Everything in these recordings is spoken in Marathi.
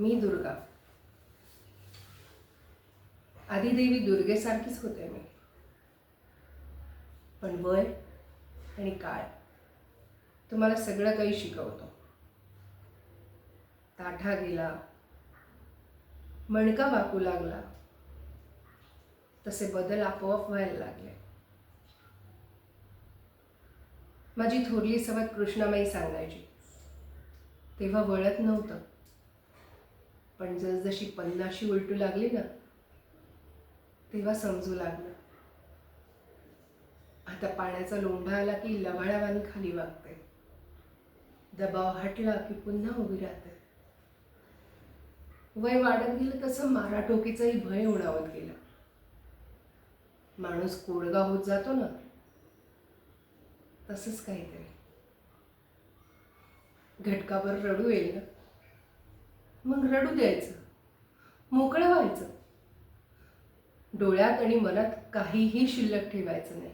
मी दुर्गा. आदिदेवी दुर्गेसारखीच होते मी. पण वय आणि काळ तुम्हाला सगळं काही शिकवतो. ताठा गेला, मणका वाकू लागला, तसे बदल आपोआप व्हायला लागले. माझी थोरली सवत कृष्णामाई सांगायची, तेव्हा वळत नव्हतं, पण जसजशी पन्नाशी उलटू लागली ना, तेव्हा समजू लागलं. आता पाण्याचा लोंढा आला की लवाळ्यावानी खाली वागते, दबाव हटला की पुन्हा उभी राहते. वय वाढत गेलं तसं माराटोकीचाही भय उडावत गेला. माणूस कोडगा होत जातो ना, तसंच काहीतरी. घटकाभर रडू येईल ना, मग रडू द्यायचं, मोकळं व्हायचं. डोळ्यात आणि मनात काहीही शिल्लक ठेवायचं नाही.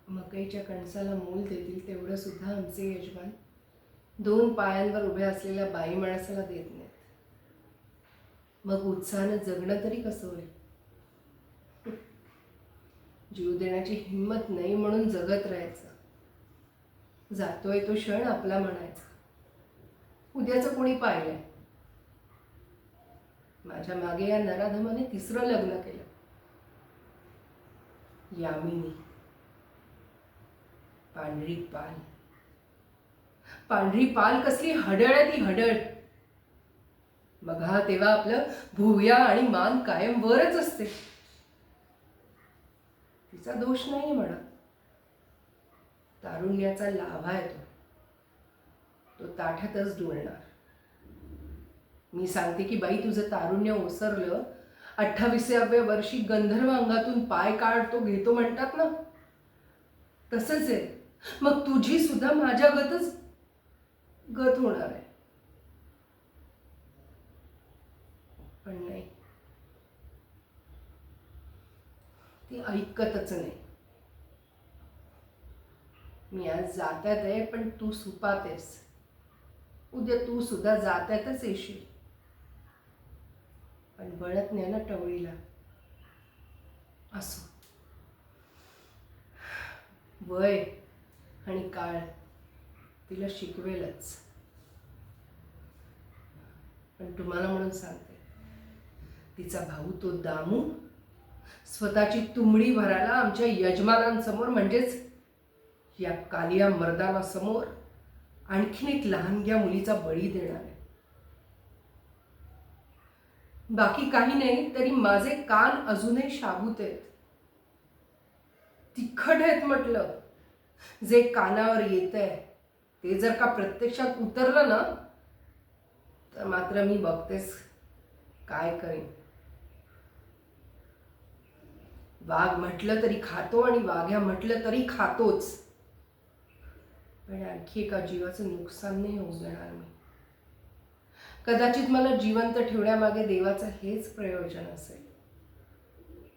मकईच्या कणसाला मूल देतील तेवढं सुद्धा आमचे यजमान 2 पायांवर उभ्या असलेल्या बाई माणसाला देत नाहीत. मग उत्साहानं जगणं तरी कसं होईल? जीव देण्याची हिंमत नाही म्हणून जगत राहायचं. जातोय तो क्षण आपला म्हणायचा. उद्याचं कोणी पाहिलंय? माझ्या मागे या नराधमाने 3रं लग्न केलं. यामिनी, पांढरी पाल. पांढरी पाल कसली हडळ आहे ती, हडळ. बघा तेव्हा आपलं भुवया आणि मान कायम वरच असते. तिचा दोष नाही म्हणा, तारुण्याचा लाभा आहे तो ताठ्यातच डोलणार. मी सांगते की बाई, तुझं तारुण्य ओसरलं, 28व्या वर्षी गंधर्व अंगातून पाय काढतो घेतो म्हणतात ना, तसंच आहे. मग तुझी सुद्धा माझ्या गतच गत होणार आहे. पण नाही, ती ऐकतच नाही. मी आज जात्यात आहे, पण तू सुपात आहेस. उद्या तू सुद्धा जात्यातच येशील, पण वळत नाही ना टवळीला. असो, वय आणि काळ तिला शिकवेलच. पण तुम्हाला म्हणून सांगते, तिचा भाऊ तो दामू स्वतःची तुंबडी भरायला आमच्या यजमानांसमोर, म्हणजेच या कालिया मर्दानासमोर आणखीन एक लहानग्या मुलीचा बळी देणार आहे. बाकी काही नाही तरी माझे कान अजूनही शाबूत आहेत, तिखट आहेत म्हटलं. जे कानावर येतंय ते जर का प्रत्यक्षात उतरलं ना, तर मात्र मी बघतेस काय करेन. वाघ म्हटलं तरी खातो आणि वाघ्या म्हटलं तरी खातोच. पण आणखी एका जीवाचं नुकसान नाही होऊ देणार मी. कदाचित मला जिवंत ठेवण्यामागे देवाचं हेच प्रयोजन असेल.